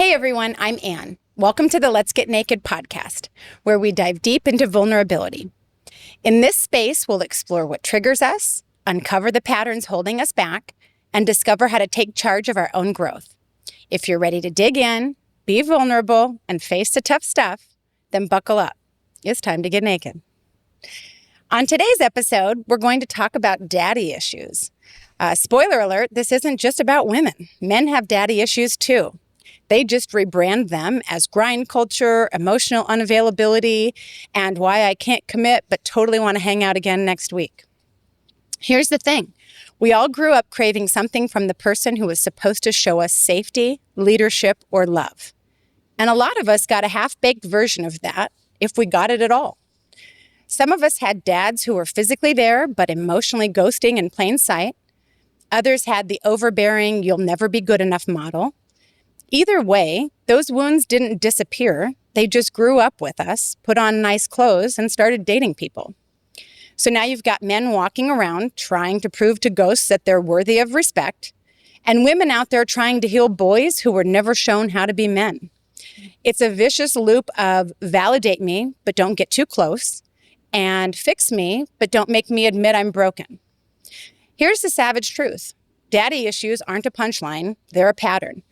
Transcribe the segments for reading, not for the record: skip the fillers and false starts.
Hey everyone, I'm Ann. Welcome to the Let's Get Naked podcast, where we dive deep into vulnerability. In this space, we'll explore what triggers us, uncover the patterns holding us back, and discover how to take charge of our own growth. If you're ready to dig in, be vulnerable, and face the tough stuff, then buckle up. It's time to get naked. On today's episode, we're going to talk about daddy issues. Spoiler alert, this isn't just about women. Men have daddy issues too. They just rebrand them as grind culture, emotional unavailability, and why I can't commit but totally want to hang out again next week. Here's the thing. We all grew up craving something from the person who was supposed to show us safety, leadership, or love. And a lot of us got a half-baked version of that, if we got it at all. Some of us had dads who were physically there but emotionally ghosting in plain sight. Others had the overbearing, you'll never be good enough model. Either way, those wounds didn't disappear. They just grew up with us, put on nice clothes, and started dating people. So now you've got men walking around trying to prove to ghosts that they're worthy of respect, and women out there trying to heal boys who were never shown how to be men. It's a vicious loop of validate me, but don't get too close, and fix me, but don't make me admit I'm broken. Here's the savage truth. Daddy issues aren't a punchline, they're a pattern.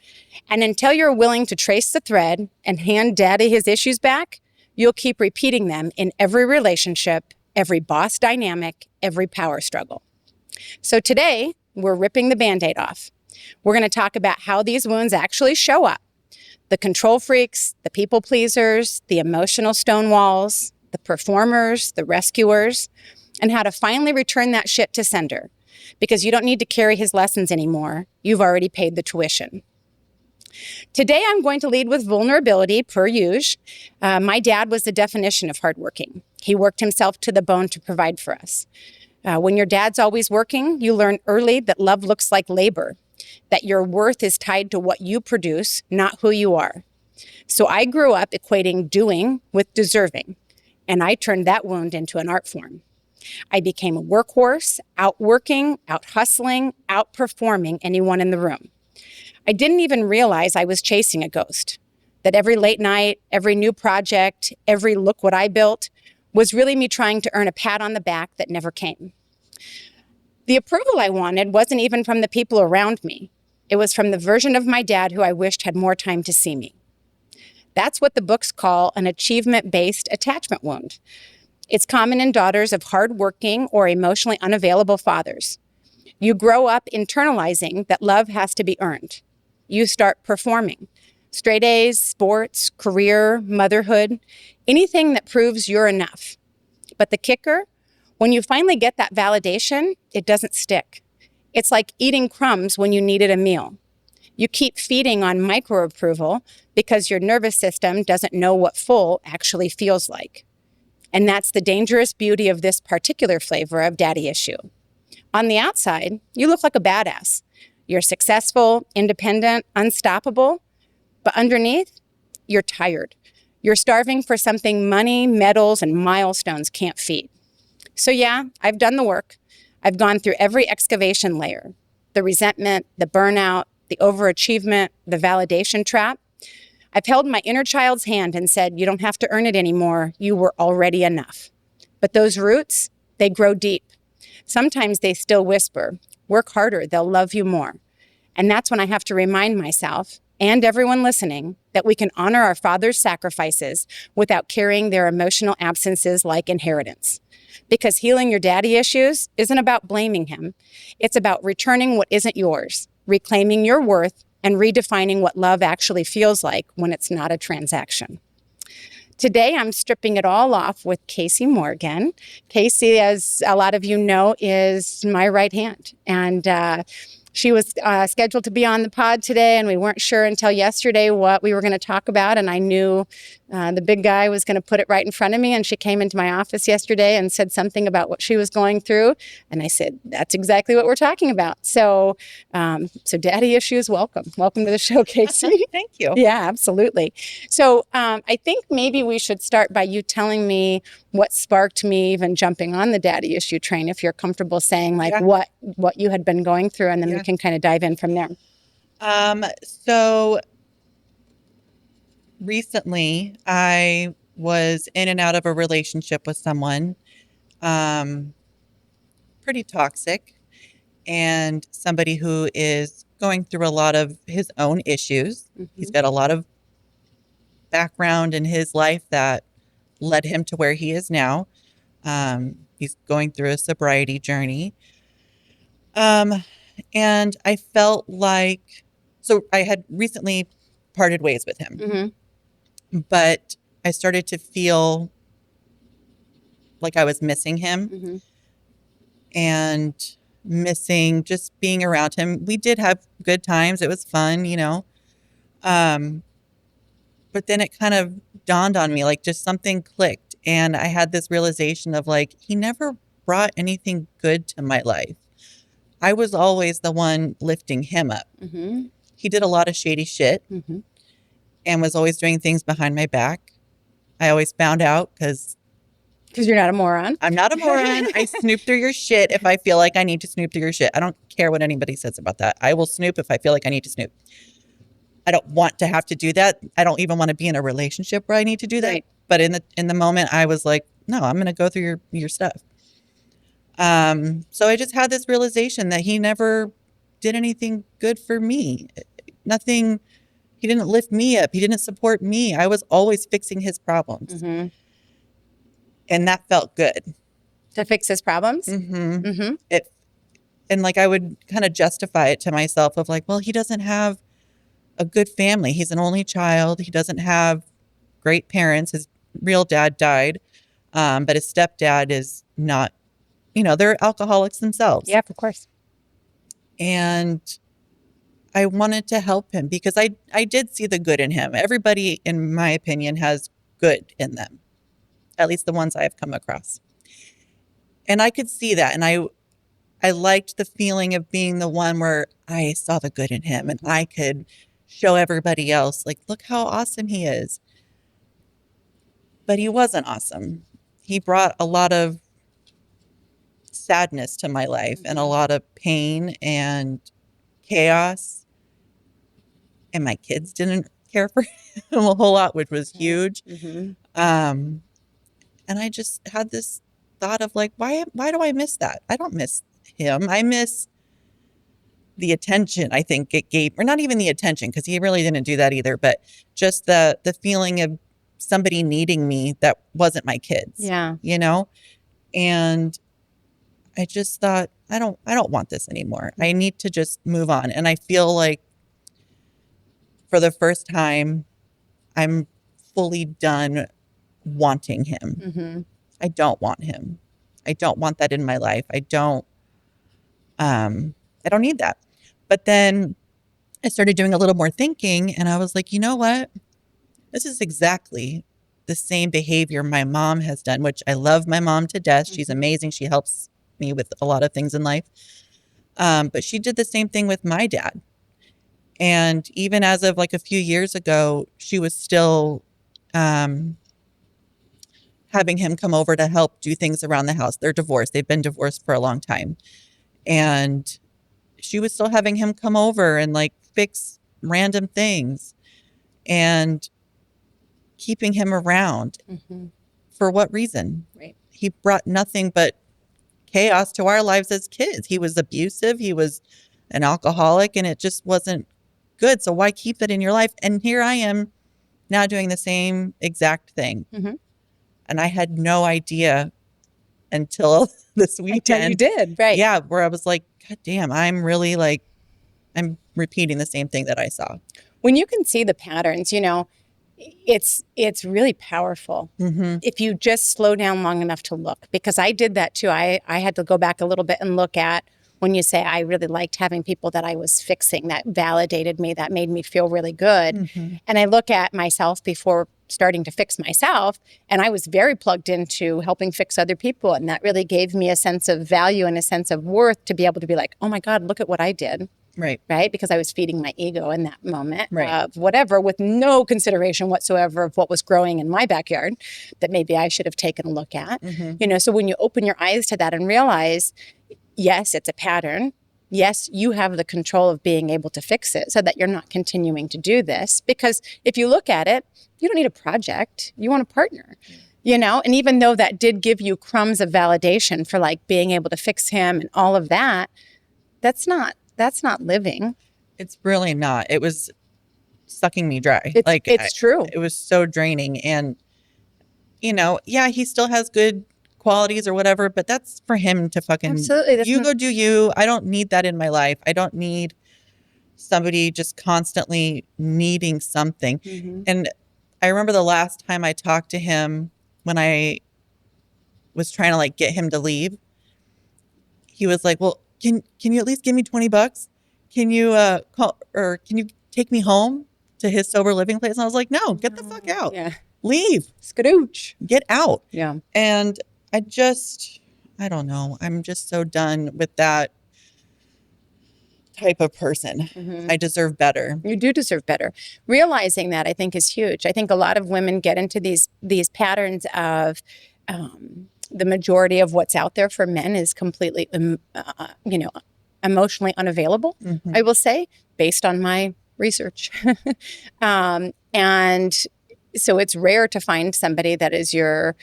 And until you're willing to trace the thread and hand daddy his issues back, you'll keep repeating them in every relationship, every boss dynamic, every power struggle. So today, we're ripping the Band-Aid off. We're going to talk about how these wounds actually show up. The control freaks, the people pleasers, the emotional stonewalls, the performers, the rescuers, and how to finally return that shit to sender. Because you don't need to carry his lessons anymore. You've already paid the tuition. Today, I'm going to lead with vulnerability, per usual. My dad was the definition of hardworking. He worked himself to the bone to provide for us. When your dad's always working, you learn early that love looks like labor, that your worth is tied to what you produce, not who you are. So I grew up equating doing with deserving, and I turned that wound into an art form. I became a workhorse, outworking, out-hustling, outperforming anyone in the room. I didn't even realize I was chasing a ghost, that every late night, every new project, every look what I built was really me trying to earn a pat on the back that never came. The approval I wanted wasn't even from the people around me. It was from the version of my dad who I wished had more time to see me. That's what the books call an achievement-based attachment wound. It's common in daughters of hardworking or emotionally unavailable fathers. You grow up internalizing that love has to be earned. You start performing. Straight A's, sports, career, motherhood, anything that proves you're enough. But the kicker, when you finally get that validation, it doesn't stick. It's like eating crumbs when you needed a meal. You keep feeding on micro-approval because your nervous system doesn't know what full actually feels like. And that's the dangerous beauty of this particular flavor of daddy issue. On the outside, you look like a badass. You're successful, independent, unstoppable, but underneath, you're tired. You're starving for something money, medals, and milestones can't feed. So yeah, I've done the work. I've gone through every excavation layer, the resentment, the burnout, the overachievement, the validation trap. I've held my inner child's hand and said, you don't have to earn it anymore. You were already enough. But those roots, they grow deep. Sometimes they still whisper, work harder, they'll love you more. And that's when I have to remind myself and everyone listening that we can honor our father's sacrifices without carrying their emotional absences like inheritance. Because healing your daddy issues isn't about blaming him. It's about returning what isn't yours, reclaiming your worth, and redefining what love actually feels like when it's not a transaction. Today, I'm stripping it all off with Casey Morgan. Casey, as a lot of you know, is my right hand. And she was scheduled to be on the pod today, and we weren't sure until yesterday what we were going to talk about. And I knew the big guy was going to put it right in front of me. And she came into my office yesterday and said something about what she was going through. And I said, that's exactly what we're talking about. So daddy issues, welcome. Welcome to the show, Casey. Thank you. Yeah, absolutely. So I think maybe we should start by you telling me what sparked me even jumping on the daddy issue train, if you're comfortable saying what you had been going through, and then we can kind of dive in from there. So recently I was in and out of a relationship with someone, pretty toxic, and somebody who is going through a lot of his own issues. He's got a lot of background in his life that led him to where he is now. He's going through a sobriety journey. And I felt like, so I had recently parted ways with him, but I started to feel like I was missing him and missing just being around him. We did have good times. It was fun, you know. But then it kind of dawned on me, like just something clicked. And I had this realization of like, he never brought anything good to my life. I was always the one lifting him up. He did a lot of shady shit and was always doing things behind my back. I always found out because you're not a moron. I'm not a moron. I snoop through your shit if I feel like I need to snoop through your shit. I don't care what anybody says about that. I will snoop if I feel like I need to snoop. I don't want to have to do that. I don't even want to be in a relationship where I need to do that. Right. But in the moment, I was like, no, I'm going to go through your stuff. So I just had this realization that he never did anything good for me. Nothing. He didn't lift me up. He didn't support me. I was always fixing his problems. And that felt good. To fix his problems? And like I would kind of justify it to myself of like, well, he doesn't have a good family. He's an only child. He doesn't have great parents. His real dad died. But his stepdad is not, you know, they're alcoholics themselves. Yeah, of course. And I wanted to help him because I did see the good in him. Everybody, in my opinion, has good in them, at least the ones I have come across. And I could see that. And I liked the feeling of being the one where I saw the good in him and I could show everybody else, like, look how awesome he is. But he wasn't awesome. He brought a lot of sadness to my life and a lot of pain and chaos. And my kids didn't care for him a whole lot, which was huge. And I just had this thought of like, why do I miss that? I don't miss him. I miss the attention I think it gave, or not even the attention, because he really didn't do that either, but just the feeling of somebody needing me that wasn't my kids. Yeah. You know? And I just thought, I don't want this anymore. I need to just move on. And I feel like for the first time, I'm fully done wanting him. I don't want him. I don't want that in my life. I don't need that. But then I started doing a little more thinking and I was like, you know what? This is exactly the same behavior my mom has done, which I love my mom to death. She's amazing. She helps me with a lot of things in life. But she did the same thing with my dad. And even as of like a few years ago, she was still having him come over to help do things around the house. They're divorced. They've been divorced for a long time. And she was still having him come over and like fix random things and keeping him around. For what reason? Right. He brought nothing but chaos to our lives as kids. He was abusive. He was an alcoholic and it just wasn't good. So why keep that in your life? And here I am now doing the same exact thing. And I had no idea until this weekend. Until you did, right. Yeah, where I was like, God damn, I'm repeating the same thing that I saw. When you can see the patterns, you know, it's really powerful if you just slow down long enough to look, because I did that too. I had to go back a little bit and look at when you say I really liked having people that I was fixing, that validated me, that made me feel really good. And I look at myself before starting to fix myself, and I was very plugged into helping fix other people. And that really gave me a sense of value and a sense of worth to be able to be like, oh my God, look at what I did. Right. Right. Because I was feeding my ego in that moment of whatever, with no consideration whatsoever of what was growing in my backyard that maybe I should have taken a look at. You know, so when you open your eyes to that and realize, yes, it's a pattern. yes, you have the control of being able to fix it so that you're not continuing to do this. Because if you look at it, you don't need a project. You want a partner, you know? And even though that did give you crumbs of validation for like being able to fix him and all of that, that's not living. It's really not. It was sucking me dry. It's true. It was so draining. And, you know, yeah, he still has good qualities or whatever, but that's for him to fucking, Absolutely. you go do you. I don't need that in my life. I don't need somebody just constantly needing something. Mm-hmm. And I remember the last time I talked to him when I was trying to like get him to leave, he was like, well, can you at least give me $20? Can you call, or can you take me home to his sober living place? And I was like, no, get the fuck out. Yeah. Leave. Skadooch. Get out. Yeah. And I don't know. I'm just so done with that type of person. Mm-hmm. I deserve better. You do deserve better. Realizing that, I think, is huge. I think a lot of women get into these patterns of the majority of what's out there for men is completely, emotionally unavailable, Mm-hmm. I will say, based on my research. And so it's rare to find somebody that is your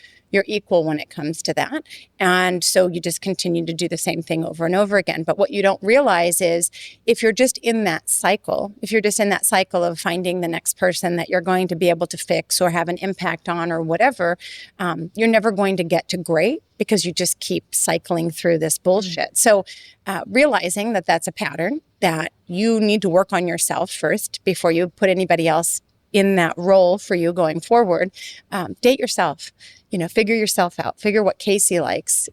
equal when it comes to that. And so you just continue to do the same thing over and over again. But what you don't realize is if you're just in that cycle, of finding the next person that you're going to be able to fix or have an impact on or whatever, you're never going to get to great because you just keep cycling through this bullshit. So realizing that that's a pattern, that you need to work on yourself first before you put anybody else in that role for you going forward. Date yourself, figure yourself out, figure what Casey likes,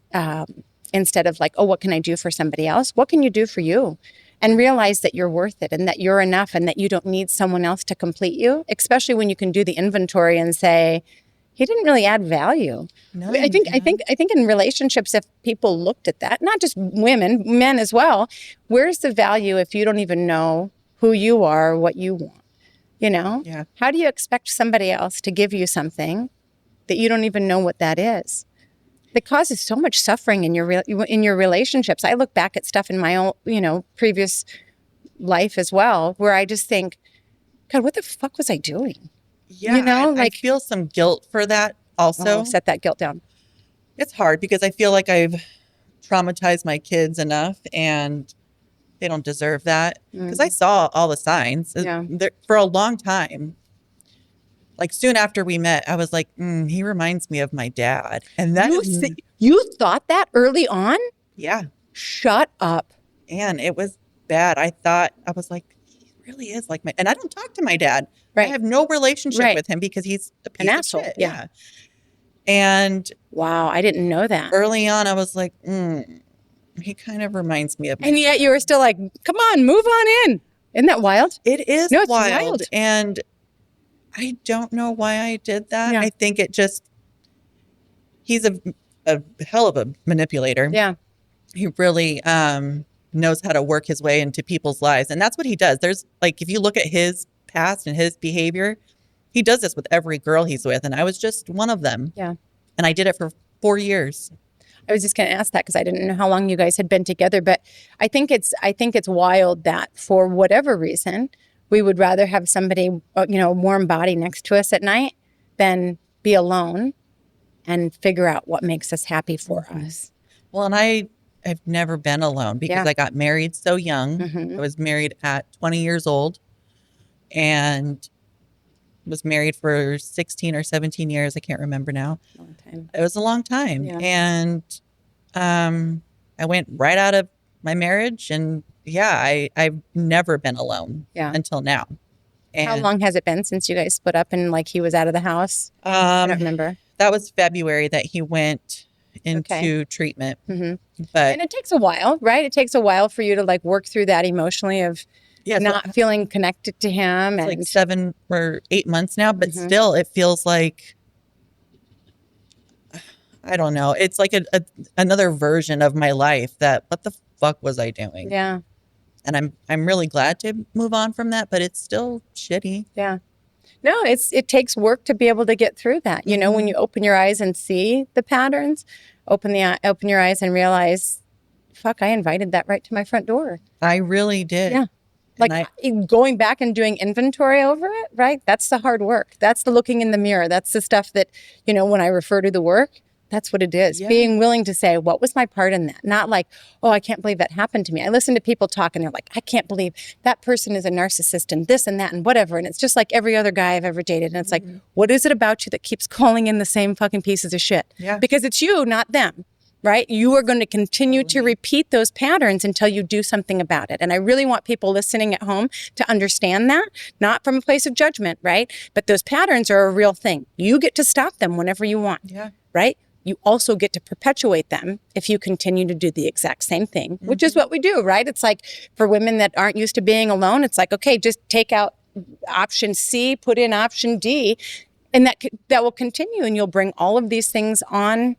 instead of like, oh, what can I do for somebody else? What can you do for you? And realize that you're worth it and that you're enough and that you don't need someone else to complete you, especially when you can do the inventory and say, he didn't really add value. No, I think in relationships, if people looked at that, not just women, men as well, where's the value if you don't even know who you are, what you want? Yeah. How do you expect somebody else to give you something that you don't even know what that is? That causes so much suffering in your relationships. I look back at stuff in my own, previous life as well, where I just think, God, what the fuck was I doing? Yeah. I feel some guilt for that also. Set that guilt down. It's hard because I feel like I've traumatized my kids enough and they don't deserve that, because I saw all the signs for a long time. Like soon after we met, I was like, he reminds me of my dad. And that you thought that early on? Yeah. Shut up. And it was bad. I was like, he really is like and I don't talk to my dad. Right. I have no relationship with him because he's a piece an of asshole. shit. Yeah. And wow, I didn't know that. Early on, I was like, he kind of reminds me of my And yet dad. you were still like, come on, move on in. Isn't that wild? It is No, it's wild. And I don't know why I did that. Yeah. I think he's a hell of a manipulator. Yeah. He really knows how to work his way into people's lives. And that's what he does. There's if you look at his past and his behavior, he does this with every girl he's with. And I was just one of them. Yeah. And I did it for 4 years. I was just going to ask that because I didn't know how long you guys had been together, but I think it's wild that for whatever reason, we would rather have somebody, a warm body next to us at night than be alone and figure out what makes us happy for us. Well, and I've never been alone because I got married so young. Mm-hmm. I was married at 20 years old and was married for 16 or 17 years. I can't remember now. Long time. It was a long time. Yeah. And I went right out of my marriage. And I've never been alone until now. And how long has it been since you guys split up and he was out of the house? I don't remember. That was February that he went into treatment. Mm-hmm. But and it takes a while, right? It takes a while for you to work through that emotionally of not feeling connected to him. It's and 7 or 8 months now, but still it feels like, I don't know. It's like another version of my life that, what the fuck was I doing? Yeah. And I'm really glad to move on from that, but it's still shitty. Yeah. No, it takes work to be able to get through that. When you open your eyes and see the patterns, open your eyes and realize fuck, I invited that right to my front door. I really did. Yeah. Like going back and doing inventory over it, right? That's the hard work. That's the looking in the mirror. That's the stuff that, when I refer to the work, that's what it is. Yeah. Being willing to say, what was my part in that? Not like, oh, I can't believe that happened to me. I listen to people talk and they're like, I can't believe that person is a narcissist and this and that and whatever. And it's just like every other guy I've ever dated. And it's like, what is it about you that keeps calling in the same fucking pieces of shit? Yeah. Because it's you, not them. Right? You are going to continue to repeat those patterns until you do something about it. And I really want people listening at home to understand that, not from a place of judgment, right? But those patterns are a real thing. You get to stop them whenever you want, right? You also get to perpetuate them if you continue to do the exact same thing, which is what we do, right? It's like for women that aren't used to being alone, it's like, okay, just take out option C, put in option D, and that will continue. And you'll bring all of these things on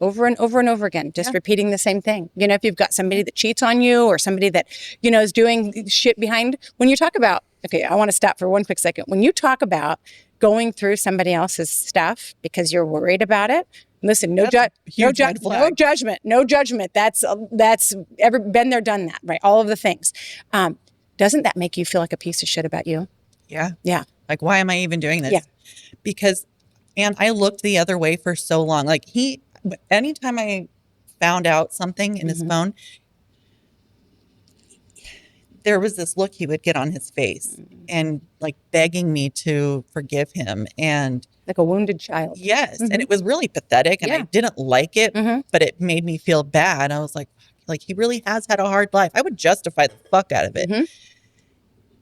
over and over and over again, just repeating the same thing. If you've got somebody that cheats on you or somebody that, is doing shit behind, when you talk about, okay, I want to stop for one quick second. When you talk about going through somebody else's stuff because you're worried about it, listen, no judgment. That's ever been there, done that, right? All of the things. Doesn't that make you feel like a piece of shit about you? Yeah. Yeah. Like, why am I even doing this? Yeah. And I looked the other way for so long. Like anytime I found out something in his phone, there was this look he would get on his face and like begging me to forgive him. And like a wounded child. Yes. And it was really pathetic and I didn't like it, but it made me feel bad. I was like, he really has had a hard life. I would justify the fuck out of it.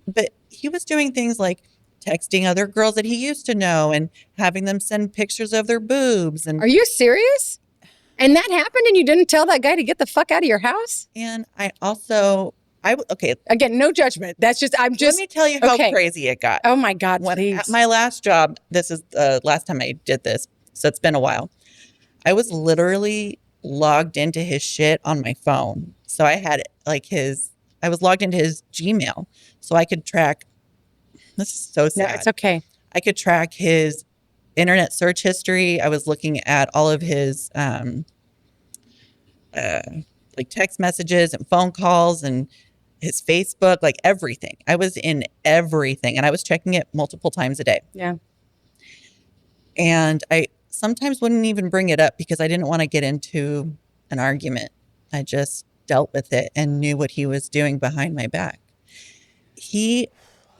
But he was doing things like texting other girls that he used to know and having them send pictures of their boobs. And are you serious? And that happened and you didn't tell that guy to get the fuck out of your house? And I also, okay. Again, no judgment. Let me tell you how crazy it got. Oh my God, please. At my last job, this is the last time I did this, so it's been a while. I was literally logged into his shit on my phone. So I had I was logged into his Gmail so I could track. This is so sad. No, it's okay. I could track his internet search history. I was looking at all of his text messages and phone calls and his Facebook, like everything. I was in everything and I was checking it multiple times a day. Yeah. And I sometimes wouldn't even bring it up because I didn't want to get into an argument. I just dealt with it and knew what he was doing behind my back.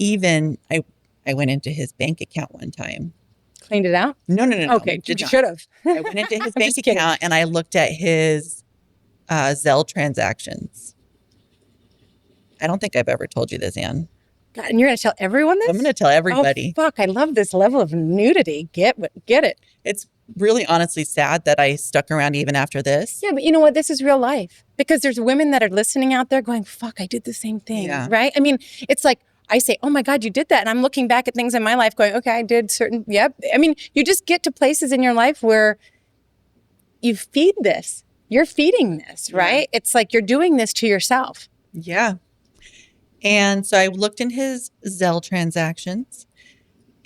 I went into his bank account one time. Cleaned it out? No. Okay, you should have. I went into his bank account and I looked at his Zelle transactions. I don't think I've ever told you this, Ann. God, and you're going to tell everyone this? I'm going to tell everybody. Oh, fuck, I love this level of nudity. Get it. It's really honestly sad that I stuck around even after this. Yeah, but you know what? This is real life. Because there's women that are listening out there going, fuck, I did the same thing, right? I mean, it's like, I say, oh my God, you did that. And I'm looking back at things in my life going, okay, I did yep. I mean, you just get to places in your life where you feed this. You're feeding this, right? It's like you're doing this to yourself. Yeah. And so I looked in his Zelle transactions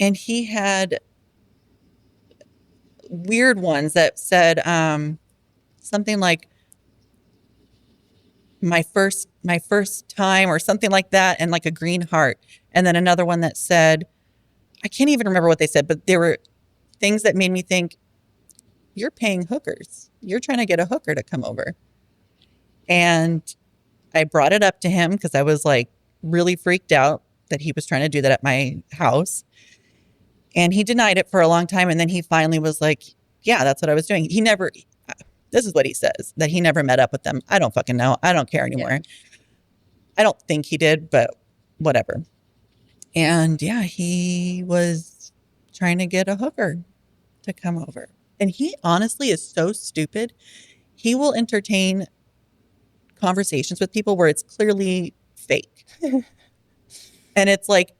and he had weird ones that said something like my first time or something like that, and like a green heart. And then another one that said, I can't even remember what they said, but there were things that made me think, you're paying hookers. You're trying to get a hooker to come over. And I brought it up to him because I was like really freaked out that he was trying to do that at my house. And he denied it for a long time. And then he finally was like, yeah, that's what I was doing. This is what he says, that he never met up with them. I don't fucking know. I don't care anymore. Yeah. I don't think he did, but whatever. And yeah, he was trying to get a hooker to come over. And he honestly is so stupid. He will entertain conversations with people where it's clearly fake. And it's like,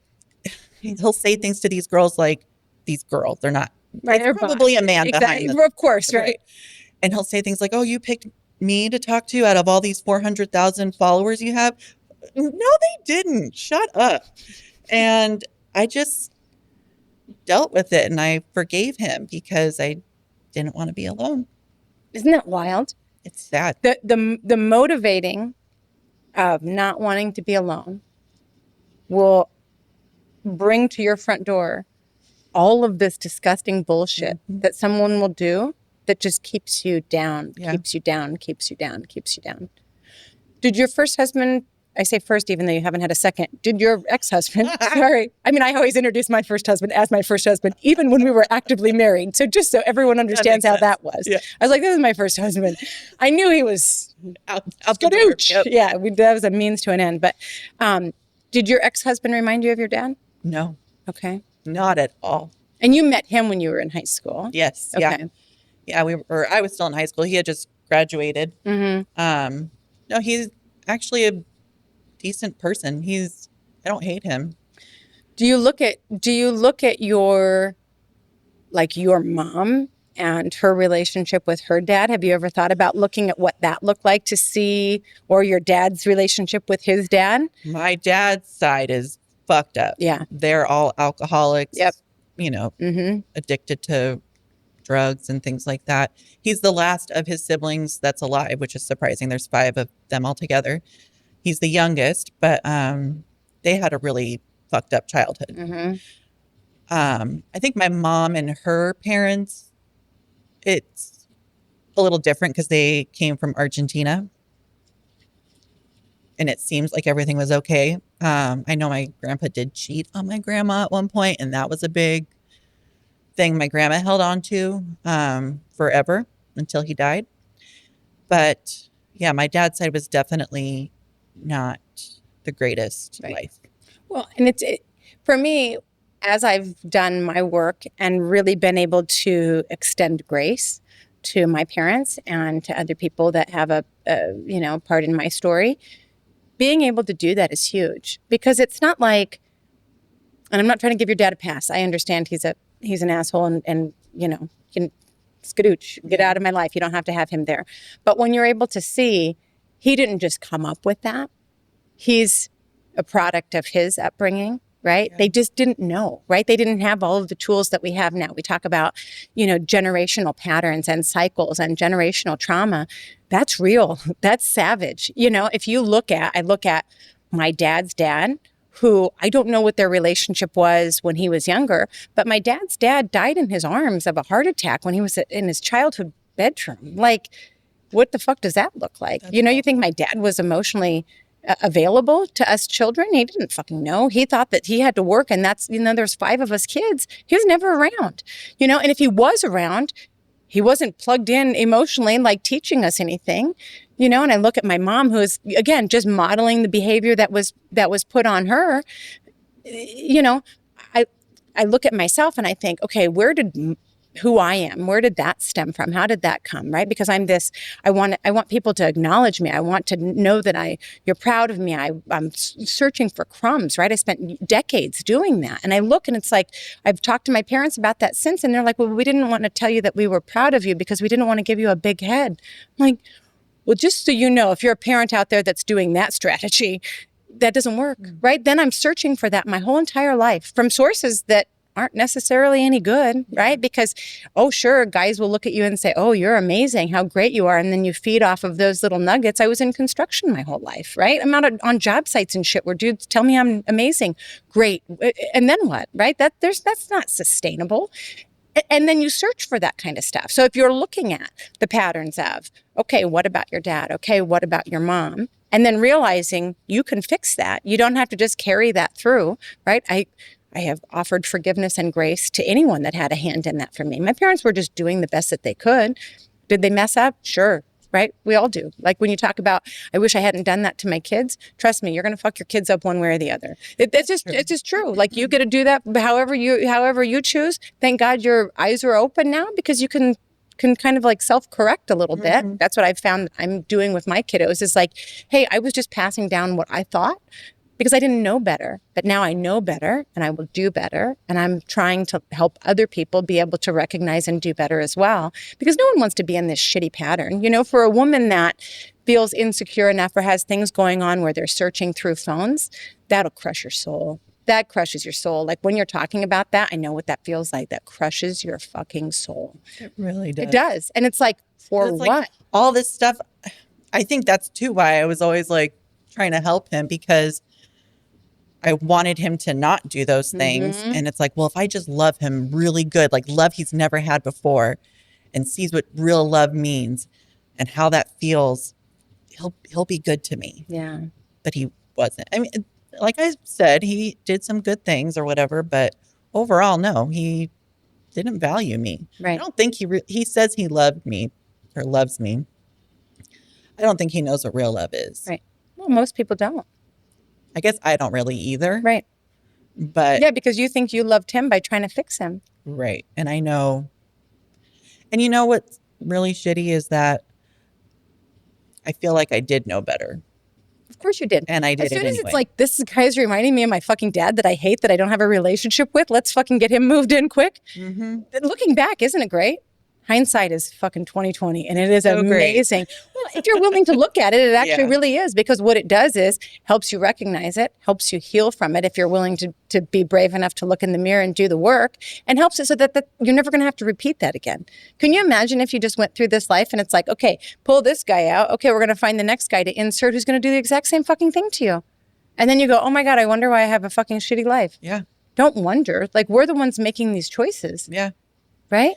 he'll say things to these girls like, they're not. Right, it's probably a man behind them. Of course, right. And he'll say things like, oh, you picked me to talk to out of all these 400,000 followers you have. No, they didn't. Shut up. And I just dealt with it and I forgave him because I didn't want to be alone. Isn't that wild? It's sad. The motivating of not wanting to be alone will bring to your front door all of this disgusting bullshit that someone will do that just keeps you down, keeps you down, keeps you down, keeps you down. Did your first husband, I say first even though you haven't had a second, did your ex-husband, sorry, I mean, I always introduce my first husband as my first husband, even when we were actively married. So just so everyone understands how that was. Yeah. I was like, this is my first husband. I knew he was out the door. Yep. Yeah, that was a means to an end. But did your ex-husband remind you of your dad? No. Okay. Not at all. And you met him when you were in high school? Yes. Okay. Yeah, I was still in high school. He had just graduated. Mm-hmm. No, he's actually a decent person. I don't hate him. Do you look at your mom and her relationship with her dad? Have you ever thought about looking at what that looked like to see, or your dad's relationship with his dad? My dad's side is fucked up. Yeah. They're all alcoholics. Yep. Addicted to drugs and things like that. He's the last of his siblings that's alive, which is surprising. There's 5 of them altogether. He's the youngest, but they had a really fucked up childhood. Mm-hmm. I think my mom and her parents, it's a little different because they came from Argentina. And it seems like everything was okay. I know my grandpa did cheat on my grandma at one point, and that was a big thing my grandma held on to forever until he died. But yeah, my dad's side was definitely not the greatest life. Well, and for me, as I've done my work and really been able to extend grace to my parents and to other people that have a part in my story, being able to do that is huge, because it's not like, and I'm not trying to give your dad a pass. I understand he's an asshole and can skadooch, get out of my life. You don't have to have him there. But when you're able to see, he didn't just come up with that. He's a product of his upbringing, right? Yeah. They just didn't know, right? They didn't have all of the tools that we have now. We talk about, generational patterns and cycles and generational trauma. That's real. That's savage. If you I look at my dad's dad, who I don't know what their relationship was when he was younger, but my dad's dad died in his arms of a heart attack when he was in his childhood bedroom. Like, what the fuck does that look like? That's you think my dad was emotionally available to us children? He didn't fucking know. He thought that he had to work, and that's, there's 5 of us kids. He was never around, and if he was around, he wasn't plugged in emotionally, like teaching us anything, and I look at my mom, who is, again, just modeling the behavior that was put on her. I look at myself and I think, okay, who I am, where did that stem from? How did that come, right? Because I want people to acknowledge me. I want to know that you're proud of me. I'm searching for crumbs, right? I spent decades doing that. And I look and it's like, I've talked to my parents about that since, and they're like, well, we didn't want to tell you that we were proud of you because we didn't want to give you a big head. I'm like, well, just so you know, if you're a parent out there that's doing that strategy, that doesn't work, right? Then I'm searching for that my whole entire life from sources that aren't necessarily any good, right? Because, oh, sure, guys will look at you and say, oh, you're amazing, how great you are. And then you feed off of those little nuggets. I was in construction my whole life, right? I'm out on job sites and shit where dudes tell me I'm amazing. Great. And then what, right? That's not sustainable. And then you search for that kind of stuff. So if you're looking at the patterns of, okay, what about your dad? Okay, what about your mom? And then realizing you can fix that. You don't have to just carry that through, right? I have offered forgiveness and grace to anyone that had a hand in that for me. My parents were just doing the best that they could. Did they mess up? Sure. Right? We all do. Like when you talk about, I wish I hadn't done that to my kids. Trust me, you're going to fuck your kids up one way or the other. It's just true. Like you get to do that however you choose. Thank God your eyes are open now, because you can kind of like self-correct a little bit. That's what I've found I'm doing with my kiddos, is like, hey, I was just passing down what I thought because I didn't know better. But now I know better and I will do better. And I'm trying to help other people be able to recognize and do better as well. Because no one wants to be in this shitty pattern. For a woman that feels insecure enough or has things going on where they're searching through phones, that'll crush your soul. that crushes your soul. Like when you're talking about that, I know what that feels like. That crushes your fucking soul. It really does. It does. And it's like, for It's what? like all this stuff. I think that's too why I was always like trying to help him, because I wanted him to not do those things. And it's like, well, if I just love him really good, like love he's never had before, and sees what real love means and how that feels, he'll be good to me. Yeah. But he wasn't. I mean, like I said, he did some good things or whatever, but overall, no, he didn't value me. Right. I don't think he says he loved me or loves me. I don't think he knows what real love is. Right. Well, most people don't. I guess I don't really either. Right. But yeah, because you think you loved him by trying to fix him. Right. And I know. And you know what's really shitty is that I feel like I did know better. Of course you did. And I did it anyway. As soon as it's like, this guy's reminding me of my fucking dad that I hate, that I don't have a relationship with, let's fucking get him moved in quick. Looking back, isn't it great? Hindsight is fucking 2020, and it is so amazing. Well, if you're willing to look at it, it actually really is, because what it does is helps you recognize it, helps you heal from it if you're willing to be brave enough to look in the mirror and do the work, and helps it so that you're never going to have to repeat that again. Can you imagine if you just went through this life and it's like, okay, pull this guy out. Okay, we're going to find the next guy to insert who's going to do the exact same fucking thing to you. And then you go, oh my God, I wonder why I have a fucking shitty life. Yeah. Don't wonder. Like, we're the ones making these choices. Yeah. Right?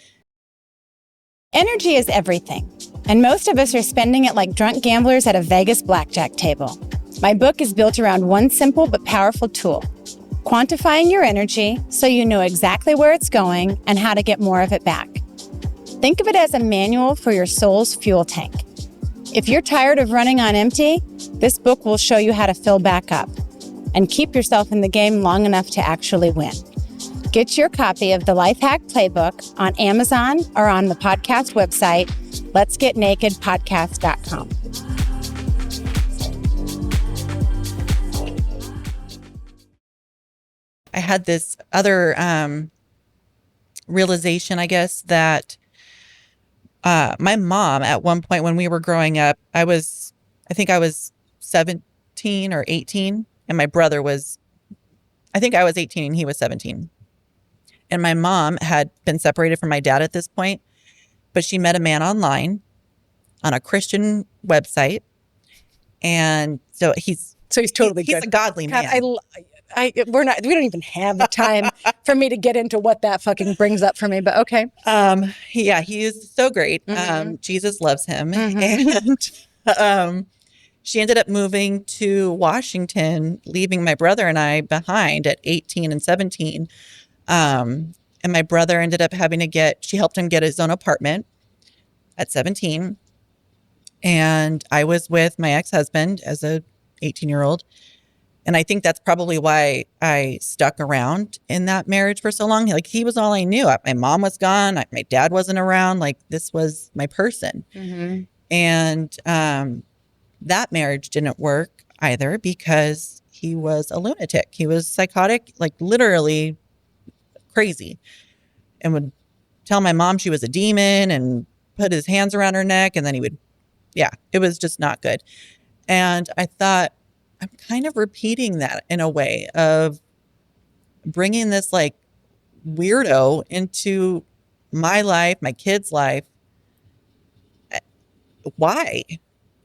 Energy is everything, and most of us are spending it like drunk gamblers at a Vegas blackjack table. My book is built around one simple but powerful tool: quantifying your energy so you know exactly where it's going and how to get more of it back. Think of it as a manual for your soul's fuel tank. If you're tired of running on empty, this book will show you how to fill back up and keep yourself in the game long enough to actually win. Get your copy of the Life Hack Playbook on Amazon or on the podcast website, letsgetnakedpodcast.com. I had this other realization, I guess, that my mom, at one point when we were growing up, I think I was 17 or 18, and my brother was, I think I was 18 and he was 17. And my mom had been separated from my dad at this point, but she met a man online on a Christian website. And so he's totally good. He's a godly man. We don't even have the time for me to get into what that fucking brings up for me, but okay. Yeah, he is so great. Jesus loves him. And she ended up moving to Washington, leaving my brother and I behind at 18 and 17. And my brother ended up she helped him get his own apartment at 17. And I was with my ex-husband as a 18-year-old. And I think that's probably why I stuck around in that marriage for so long. Like, he was all I knew. My mom was gone. My dad wasn't around. Like, this was my person. And, that marriage didn't work either because he was a lunatic. He was psychotic, like literally crazy, and would tell my mom she was a demon and put his hands around her neck. And then it was just not good. And I thought, I'm kind of repeating that in a way of bringing this like weirdo into my life, my kid's life. Why?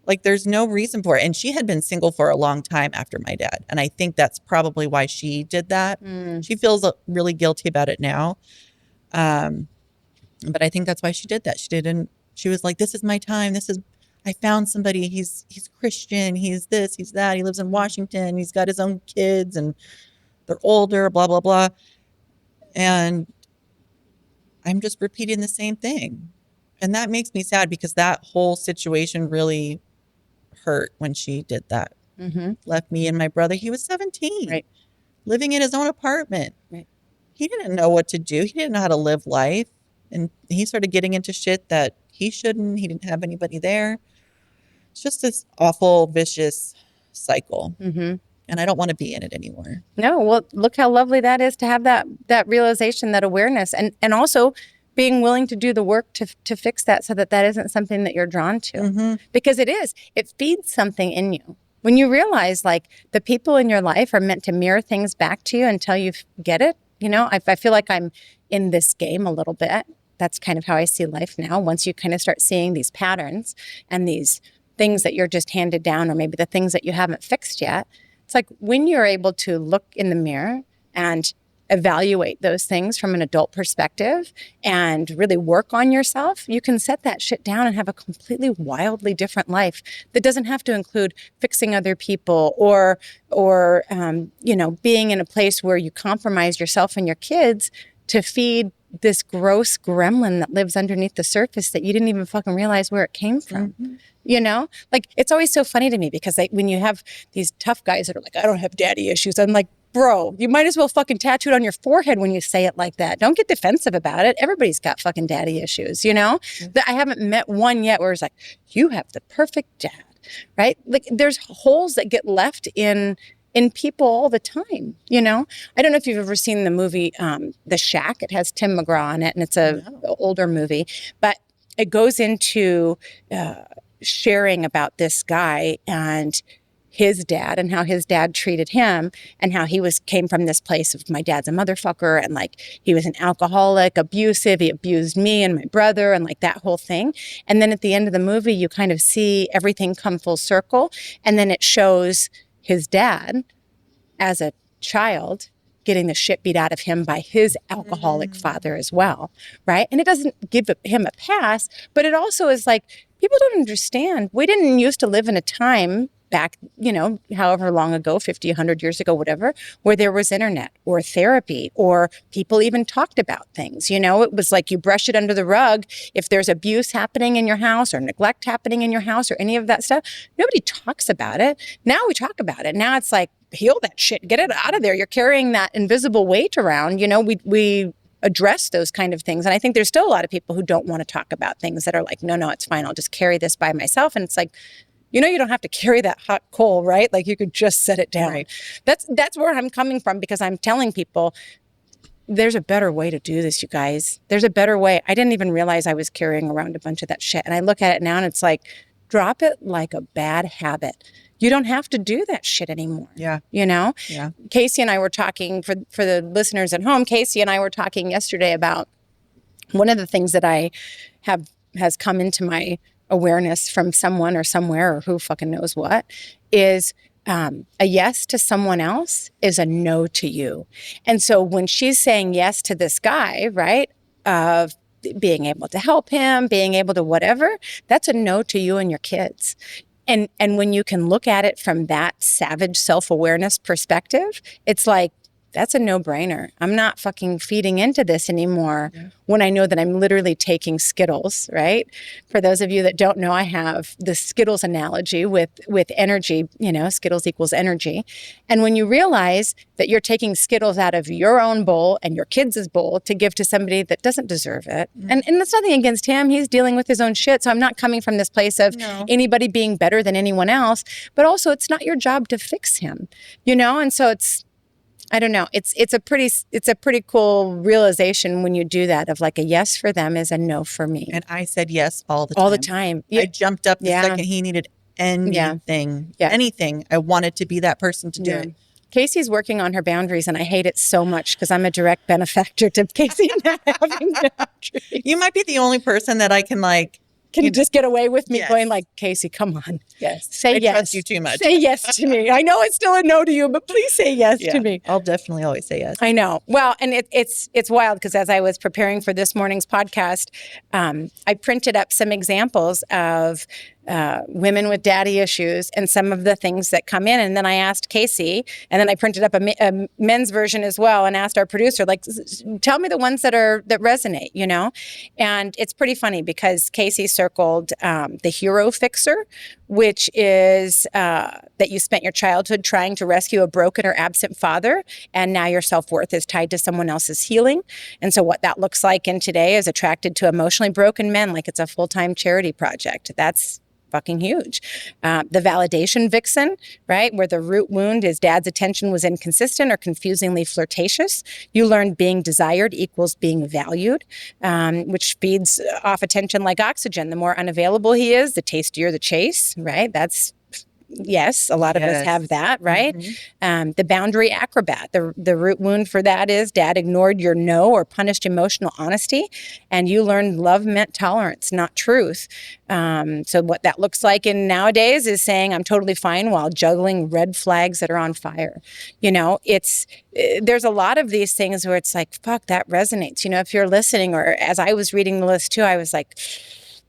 Like, there's no reason for it. And she had been single for a long time after my dad. And I think that's probably why she did that. She feels really guilty about it now. But I think that's why she did that. She was like, this is my time. I found somebody. He's Christian. He's this, he's that. He lives in Washington. He's got his own kids and they're older, blah, blah, blah. And I'm just repeating the same thing. And that makes me sad because that whole situation really hurt when she did that. Left me and my brother. He was 17, right, living in his own apartment. Right. He didn't know what to do. He didn't know how to live life. And he started getting into shit that he shouldn't. He didn't have anybody there. It's just this awful, vicious cycle. And I don't want to be in it anymore. No, well, look how lovely that is to have that realization, that awareness, and also being willing to do the work to fix that so that isn't something that you're drawn to. Because it feeds something in you. When you realize like the people in your life are meant to mirror things back to you until you get it, you know, I feel like I'm in this game a little bit. That's kind of how I see life now. Once you kind of start seeing these patterns and these things that you're just handed down, or maybe the things that you haven't fixed yet, it's like when you're able to look in the mirror and evaluate those things from an adult perspective and really work on yourself, you can set that shit down and have a completely wildly different life that doesn't have to include fixing other people or you know, being in a place where you compromise yourself and your kids to feed this gross gremlin that lives underneath the surface that you didn't even fucking realize where it came from. Mm-hmm. You know, like it's always so funny to me because when you have these tough guys that are like, I don't have daddy issues. I'm like, bro, you might as well fucking tattoo it on your forehead when you say it like that. Don't get defensive about it. Everybody's got fucking daddy issues, you know? Mm-hmm. I haven't met one yet where it's like, you have the perfect dad, right? Like there's holes that get left in people all the time, you know? I don't know if you've ever seen the movie The Shack. It has Tim McGraw in it, and it's an older movie. But it goes into sharing about this guy and his dad and how his dad treated him and how he came from this place of my dad's a motherfucker and like he was an alcoholic, abusive, he abused me and my brother and like that whole thing. And then at the end of the movie, you kind of see everything come full circle. And then it shows his dad as a child getting the shit beat out of him by his alcoholic father as well, right? And it doesn't give him a pass, but it also is like, people don't understand. We didn't used to live in a time back, you know, however long ago, 50, 100 years ago, whatever, where there was internet or therapy or people even talked about things. You know, it was like you brush it under the rug. If there's abuse happening in your house or neglect happening in your house or any of that stuff, nobody talks about it. Now we talk about it. Now it's like, heal that shit, get it out of there. You're carrying that invisible weight around. You know, we address those kind of things. And I think there's still a lot of people who don't want to talk about things that are like, no, it's fine. I'll just carry this by myself. And it's like, you know, you don't have to carry that hot coal, right? Like you could just set it down. Right. That's where I'm coming from because I'm telling people there's a better way to do this, you guys. There's a better way. I didn't even realize I was carrying around a bunch of that shit. And I look at it now and it's like, drop it like a bad habit. You don't have to do that shit anymore. Yeah. You know? Yeah. Casey and I were talking, for the listeners at home, Casey and I were talking yesterday about one of the things that has come into my awareness from someone or somewhere or who fucking knows what is a yes to someone else is a no to you. And so when she's saying yes to this guy, right, of being able to help him, being able to whatever, that's a no to you and your kids. And when you can look at it from that savage self-awareness perspective, it's like, that's a no-brainer. I'm not fucking feeding into this anymore when I know that I'm literally taking Skittles, right? For those of you that don't know, I have the Skittles analogy with energy, you know, Skittles equals energy. And when you realize that you're taking Skittles out of your own bowl and your kids' bowl to give to somebody that doesn't deserve it, and that's nothing against him. He's dealing with his own shit. So I'm not coming from this place of anybody being better than anyone else, but also it's not your job to fix him, you know? And so I don't know. It's a pretty cool realization when you do that of like a yes for them is a no for me. And I said yes all the time. All the time. I jumped up the second he needed anything. Anything. I wanted to be that person to do it. Casey's working on her boundaries, and I hate it so much because I'm a direct benefactor to Casey not having boundaries. You might be the only person that I can Can you just get away with me going like, Casey, come on. Yes. Say yes. I trust you too much. Say yes to me. I know it's still a no to you, but please say yes to me. I'll definitely always say yes. I know. Well, and it's wild because as I was preparing for this morning's podcast, I printed up some examples of women with daddy issues and some of the things that come in. And then I asked Casey, and then I printed up a men's version as well and asked our producer, like, tell me the ones that resonate, you know? And it's pretty funny because Casey circled the hero fixer, which is that you spent your childhood trying to rescue a broken or absent father, and now your self-worth is tied to someone else's healing. And so what that looks like in today is attracted to emotionally broken men, like it's a full-time charity project. That's fucking huge. The validation vixen, right? Where the root wound is dad's attention was inconsistent or confusingly flirtatious. You learned being desired equals being valued, which feeds off attention like oxygen. The more unavailable he is, the tastier the chase, right? That's Yes, a lot of us have that, right? The boundary acrobat, the root wound for that is dad ignored your no or punished emotional honesty, and you learned love meant tolerance, not truth. So what that looks like in nowadays is saying I'm totally fine while juggling red flags that are on fire. There's a lot of these things where it's like, fuck, that resonates. If you're listening, or as I was reading the list too, I was like,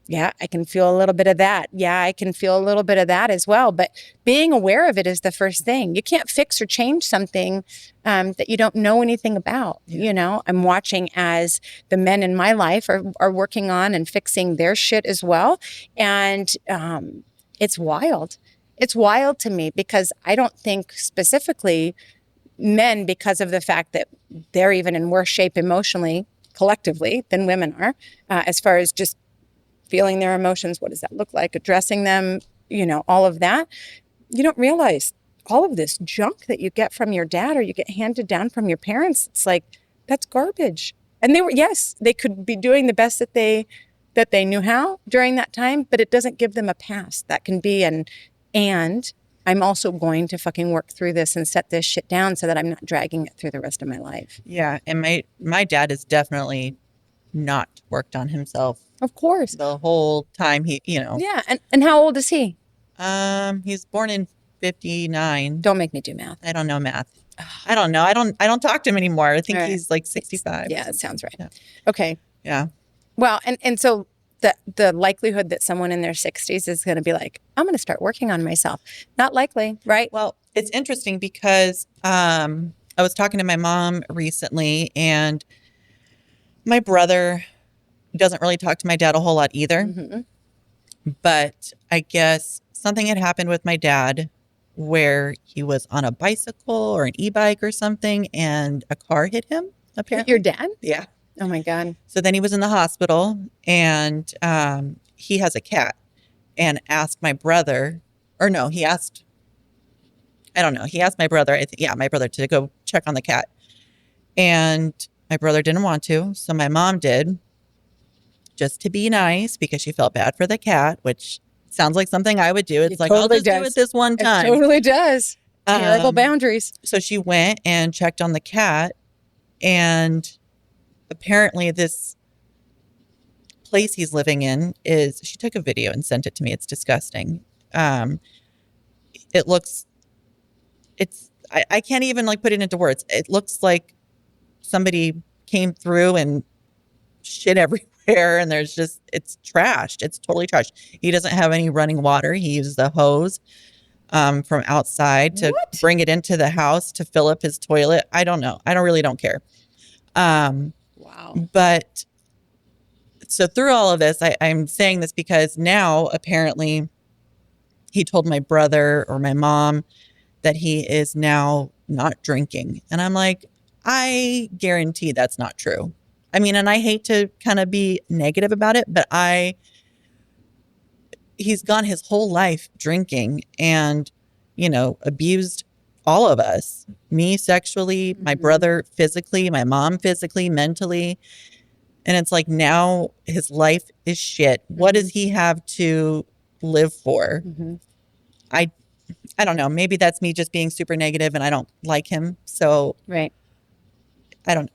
yeah, I can feel a little bit of that. Yeah, I can feel a little bit of that as well. But being aware of it is the first thing. You can't fix or change something that you don't know anything about. I'm watching as the men in my life are working on and fixing their shit as well. And it's wild. It's wild to me because I don't think specifically men, because of the fact that they're even in worse shape emotionally, collectively, than women are, as far as just feeling their emotions. What does that look like? Addressing them, all of that. You don't realize all of this junk that you get from your dad or you get handed down from your parents. It's like, that's garbage. And they could be doing the best that they knew how during that time, but it doesn't give them a pass. That can be and I'm also going to fucking work through this and set this shit down so that I'm not dragging it through the rest of my life. Yeah. And my dad has definitely not worked on himself. Of course. The whole time Yeah. And how old is he? He's born in 59. Don't make me do math. I don't know math. I don't know. I don't talk to him anymore. I think he's like 65. Yeah, it sounds right. Yeah. Okay. Yeah. Well, and so the likelihood that someone in their 60s is going to be like, I'm going to start working on myself. Not likely, right? Well, it's interesting because I was talking to my mom recently, and my brother doesn't really talk to my dad a whole lot either. Mm-hmm. But I guess something had happened with my dad where he was on a bicycle or an e-bike or something, and a car hit him, apparently. Your dad? Yeah. Oh, my God. So then he was in the hospital, and he has a cat, and asked my brother, or no, he asked my brother, my brother, to go check on the cat. And my brother didn't want to, so my mom did, just to be nice, because she felt bad for the cat, which sounds like something I would do. It's like, totally I'll just do it this one time. It totally does. Terrible boundaries. So she went and checked on the cat, and apparently this place he's living in she took a video and sent it to me. It's disgusting. I can't even put it into words. It looks like somebody came through and shit everywhere, and it's trashed. It's totally trashed. He doesn't have any running water. He uses the hose from outside to bring it into the house to fill up his toilet. I don't know. I don't care. Wow. But so through all of this, I'm saying this because now apparently he told my brother or my mom that he is now not drinking. And I'm like, I guarantee that's not true. I mean, and I hate to kind of be negative about it, but he's gone his whole life drinking and, abused all of us, me sexually, my brother physically, my mom physically, mentally. And it's like, now his life is shit. What does he have to live for? I don't know. Maybe that's me just being super negative and I don't like him. So right.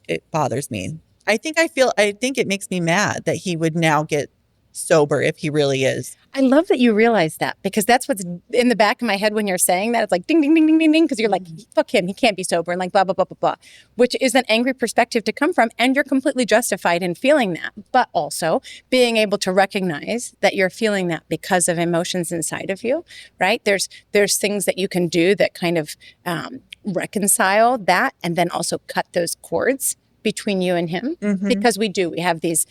It bothers me. I think it makes me mad that he would now get sober if he really is. I love that you realize that, because that's what's in the back of my head when you're saying that. It's like ding, ding, ding, ding, ding, ding, because you're like, fuck him. He can't be sober, and like blah, blah, blah, blah, blah, which is an angry perspective to come from. And you're completely justified in feeling that. But also being able to recognize that you're feeling that because of emotions inside of you, right? There's things that you can do that kind of reconcile that, and then also cut those cords between you and him, because we have these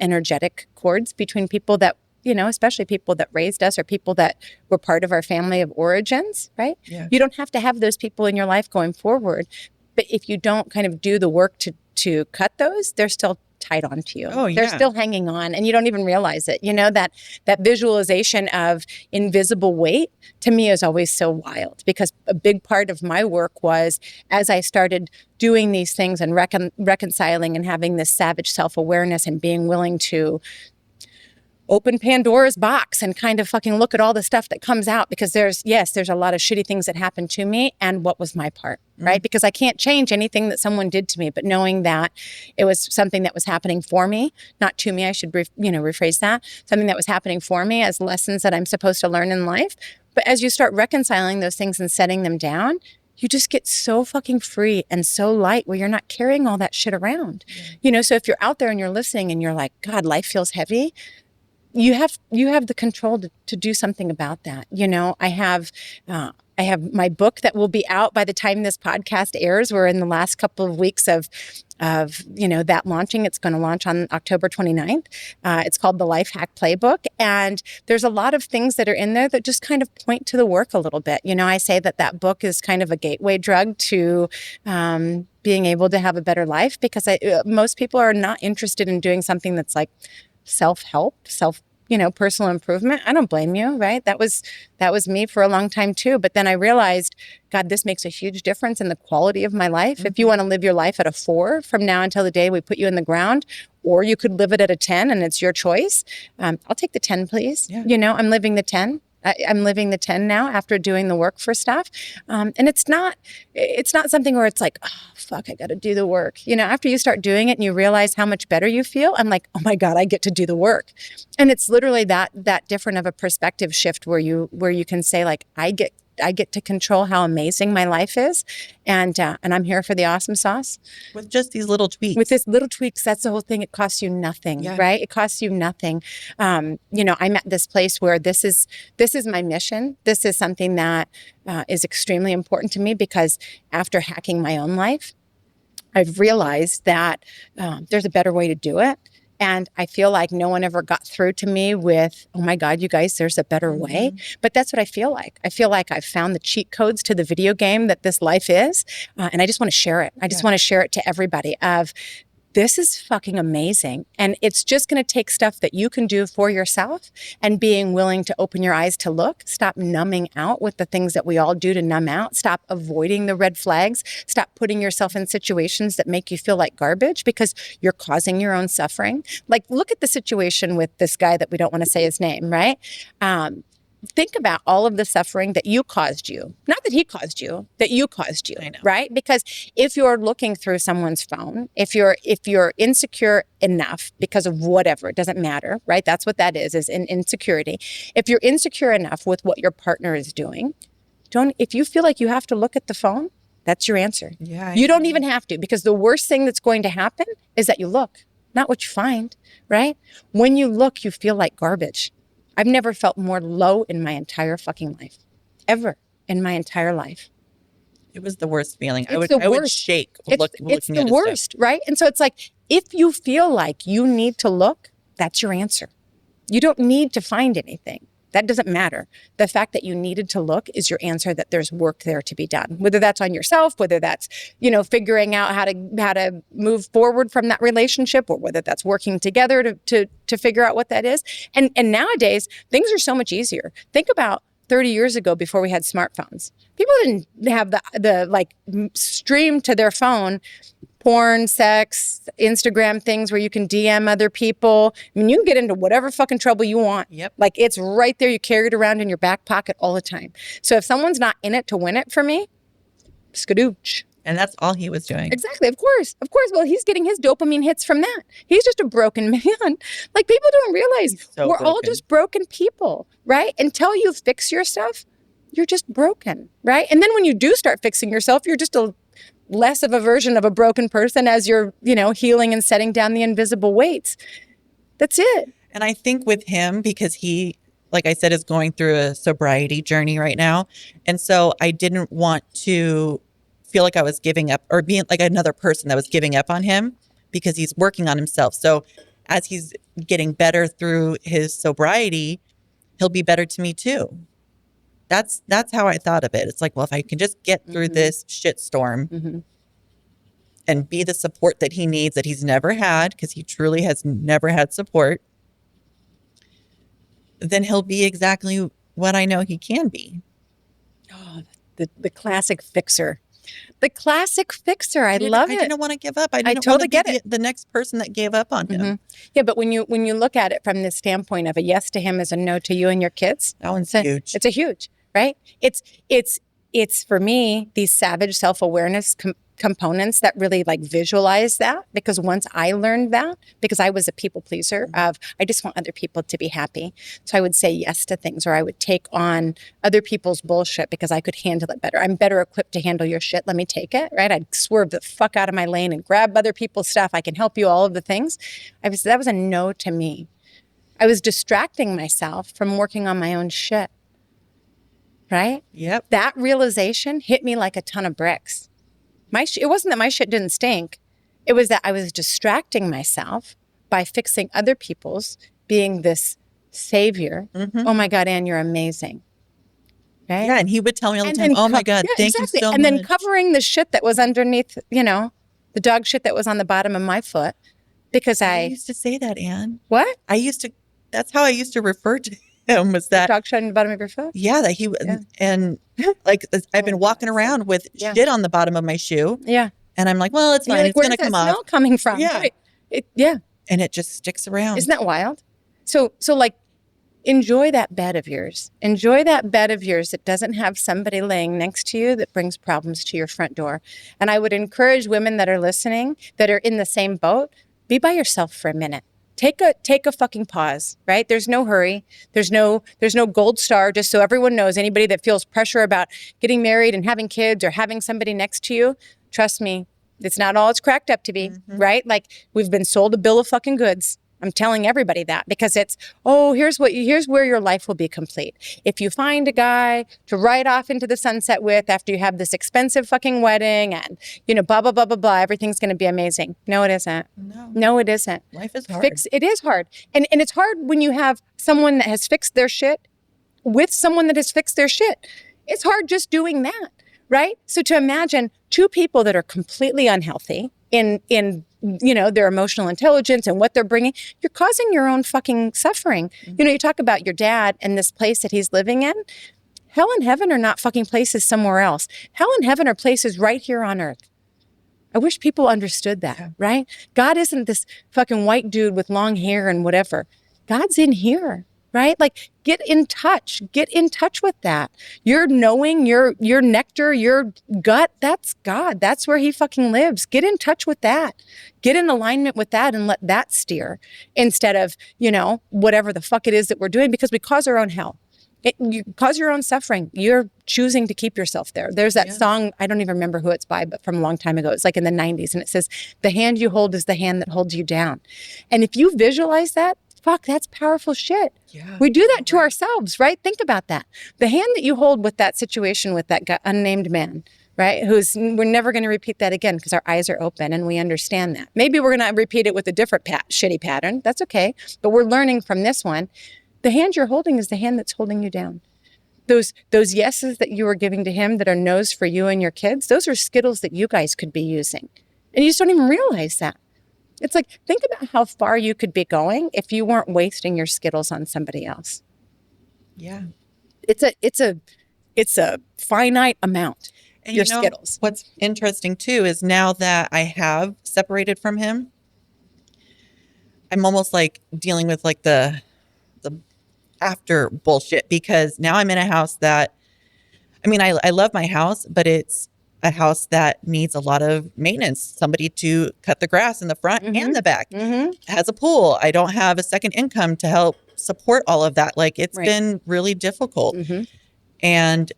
energetic cords between people that, especially people that raised us or people that were part of our family of origins, right? Yeah. You don't have to have those people in your life going forward, but if you don't kind of do the work to cut those, they're still tied onto you. Oh, yeah. They're still hanging on, and you don't even realize it. That visualization of invisible weight to me is always so wild, because a big part of my work was, as I started doing these things and reconciling and having this savage self-awareness and being willing to open Pandora's box and kind of fucking look at all the stuff that comes out, because there's a lot of shitty things that happened to me, and what was my part, right? Because I can't change anything that someone did to me, but knowing that it was something that was happening for me, not to me, I should rephrase that, something that was happening for me as lessons that I'm supposed to learn in life. But as you start reconciling those things and setting them down, you just get so fucking free and so light, where you're not carrying all that shit around. So if you're out there and you're listening and you're like, God, life feels heavy, you have the control to do something about that. I have my book that will be out by the time this podcast airs. We're in the last couple of weeks of that launching. It's going to launch on October 29th. It's called The Life Hack Playbook. And there's a lot of things that are in there that just kind of point to the work a little bit. I say that book is kind of a gateway drug to being able to have a better life, because most people are not interested in doing something that's like self-help, personal improvement. I don't blame you, right? That was me for a long time too. But then I realized, God, this makes a huge difference in the quality of my life. Mm-hmm. If you want to live your life at a 4 from now until the day we put you in the ground, or you could live it at a 10, and it's your choice. I'll take the 10, please. Yeah. I'm living the 10. I'm living the 10 now after doing the work for stuff. And it's not something where it's like, oh, fuck, I got to do the work. After you start doing it and you realize how much better you feel, I'm like, oh my God, I get to do the work. And it's literally that different of a perspective shift where you can say, like, I get to control how amazing my life is. And I'm here for the awesome sauce. With just these little tweaks. With these little tweaks, that's the whole thing. It costs you nothing, right? It costs you nothing. I'm at this place where this is my mission. This is something that is extremely important to me, because after hacking my own life, I've realized that there's a better way to do it. And I feel like no one ever got through to me with, oh my God, you guys, there's a better way. But that's what I feel like. I feel like I've found the cheat codes to the video game that this life is. And I just want to share it. I just want to share it to everybody this is fucking amazing. And it's just going to take stuff that you can do for yourself, and being willing to open your eyes to look. Stop numbing out with the things that we all do to numb out. Stop avoiding the red flags. Stop putting yourself in situations that make you feel like garbage, because you're causing your own suffering. Like, look at the situation with this guy that we don't want to say his name, right? Think about all of the suffering that you caused you. Not that he caused you, that you caused you, right? Because if you're looking through someone's phone, if you're insecure enough because of whatever, it doesn't matter, right? That's what that is an insecurity. If you're insecure enough with what your partner is doing, if you feel like you have to look at the phone, that's your answer. Yeah, you don't even have to, because the worst thing that's going to happen is that you look, not what you find, right? When you look, you feel like garbage. I've never felt more low in my entire fucking life, ever in my entire life. It was the worst feeling. I would shake looking at It's the worst, stuff. Right? And so it's like, if you feel like you need to look, that's your answer. You don't need to find anything. That doesn't matter. The fact that you needed to look is your answer that there's work there to be done. Whether that's on yourself, whether that's, figuring out how to move forward from that relationship, or whether that's working together to figure out what that is. And nowadays, things are so much easier. Think about 30 years ago, before we had smartphones. People didn't have the stream to their phone porn, sex, Instagram things where you can DM other people. I mean, you can get into whatever fucking trouble you want. Yep. Like, it's right there. You carry it around in your back pocket all the time. So if someone's not in it to win it for me, skadooch. And that's all he was doing. Exactly. Of course. Well, he's getting his dopamine hits from that. He's just a broken man. Like, people don't realize we're all just broken people, right? Until you fix your stuff, you're just broken, right? And then when you do start fixing yourself, you're just less of a version of a broken person as you're, healing and setting down the invisible weights. That's it. And I think with him, because he, like I said, is going through a sobriety journey right now. And so I didn't want to feel like I was giving up, or being like another person that was giving up on him, because he's working on himself. So as he's getting better through his sobriety, he'll be better to me too. That's how I thought of it. It's like, well, if I can just get through this shitstorm and be the support that he needs, that he's never had, because he truly has never had support, then he'll be exactly what I know he can be. Oh, the classic fixer. The classic fixer. I love I it. didn't want to give up. I didn't totally want to get be it. the next person that gave up on him. Yeah, but when you look at it from the standpoint of a yes to him is a no to you and your kids, That one's huge. It's a huge, right? It's for me, these savage self-awareness components that really like visualize that, because once I learned that, because I was a people pleaser of, I just want other people to be happy. So I would say yes to things, or I would take on other people's bullshit because I could handle it better. I'm better equipped to handle your shit. Let me take it, right? I'd swerve the fuck out of my lane and grab other people's stuff. I can help you, all of the things. That was a no to me. I was distracting myself from working on my own shit. Right? Yep. That realization hit me like a ton of bricks. It wasn't that my shit didn't stink. It was that I was distracting myself by fixing other people's, being this savior. Oh my God, Ann, you're amazing. Right? Yeah, and he would tell me all the time, oh my God, thank you so much. And then covering the shit that was underneath, the dog shit that was on the bottom of my foot, because I used to say that, Ann. What? That's how I used to refer to him, was that dog shit on the bottom of your foot? Yeah, that he and like I've been walking around with shit on the bottom of my shoe. Yeah. And I'm like, well, it's fine. Like, it's going to come off. Where's that smell coming from? Yeah. Right. And it just sticks around. Isn't that wild? So like, enjoy that bed of yours. Enjoy that bed of yours that doesn't have somebody laying next to you that brings problems to your front door. And I would encourage women that are listening, that are in the same boat, be by yourself for a minute. Take a fucking pause, right? There's no hurry. There's no gold star, just so everyone knows. Anybody that feels pressure about getting married and having kids or having somebody next to you, trust me, it's not all it's cracked up to be, right? Like, we've been sold a bill of fucking goods. I'm telling everybody that, because it's, here's where your life will be complete. If you find a guy to ride off into the sunset with after you have this expensive fucking wedding and, blah, blah, blah, blah, blah, everything's going to be amazing. No, it isn't. No, it isn't. Life is hard. It is hard. And it's hard when you have someone that has fixed their shit with someone that has fixed their shit. It's hard just doing that, right? So to imagine two people that are completely unhealthy in their emotional intelligence and what they're bringing, you're causing your own fucking suffering. You talk about your dad and this place that he's living in. Hell and heaven are not fucking places somewhere else. Hell and heaven are places right here on earth. I wish people understood that, right? God isn't this fucking white dude with long hair and whatever. God's in here, right? Like, get in touch with that. Your knowing, your nectar, your gut, that's God. That's where he fucking lives. Get in touch with that. Get in alignment with that and let that steer, instead of, whatever the fuck it is that we're doing, because we cause our own hell. You cause your own suffering. You're choosing to keep yourself there. There's that song, I don't even remember who it's by, but from a long time ago. It's like in the 90s. And it says, the hand you hold is the hand that holds you down. And if you visualize that, fuck, that's powerful shit. Yeah, we do that to ourselves, right? Think about that. The hand that you hold with that situation with that unnamed man, right? We're never going to repeat that again, because our eyes are open and we understand that. Maybe we're going to repeat it with a different shitty pattern. That's okay. But we're learning from this one. The hand you're holding is the hand that's holding you down. Those yeses that you are giving to him that are no's for you and your kids, those are Skittles that you guys could be using. And you just don't even realize that. It's like, think about how far you could be going if you weren't wasting your Skittles on somebody else. Yeah. It's a finite amount. And your Skittles. What's interesting too is, now that I have separated from him, I'm almost like dealing with like the after bullshit, because now I'm in a house that, I love my house, but it's a house that needs a lot of maintenance. Somebody to cut the grass in the front and the back. Has a pool. I don't have a second income to help support all of that. Like, it's been really difficult. And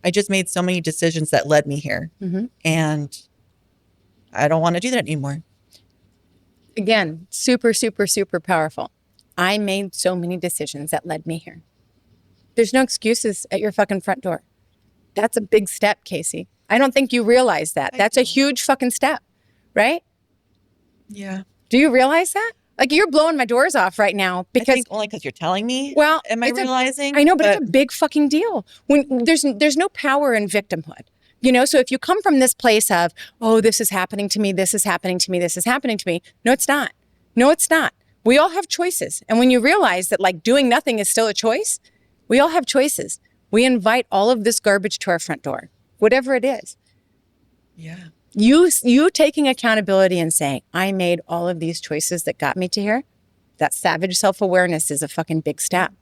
I just made so many decisions that led me here. And I don't want to do that anymore. Again, super, super, super powerful. I made so many decisions that led me here. There's no excuses at your fucking front door. That's a big step, Casey. I don't think you realize that. That's a huge fucking step, right? Yeah. Do you realize that? Like, you're blowing my doors off right now, because I think only because you're telling me. Well, am I realizing? I know, but it's a big fucking deal. When there's no power in victimhood. So if you come from this place of, this is happening to me, this is happening to me, this is happening to me. No, it's not. No, it's not. We all have choices. And when you realize that, like, doing nothing is still a choice, we all have choices. We invite all of this garbage to our front door. whatever it is. Yeah. You taking accountability and saying, I made all of these choices that got me to here. That savage self-awareness is a fucking big step.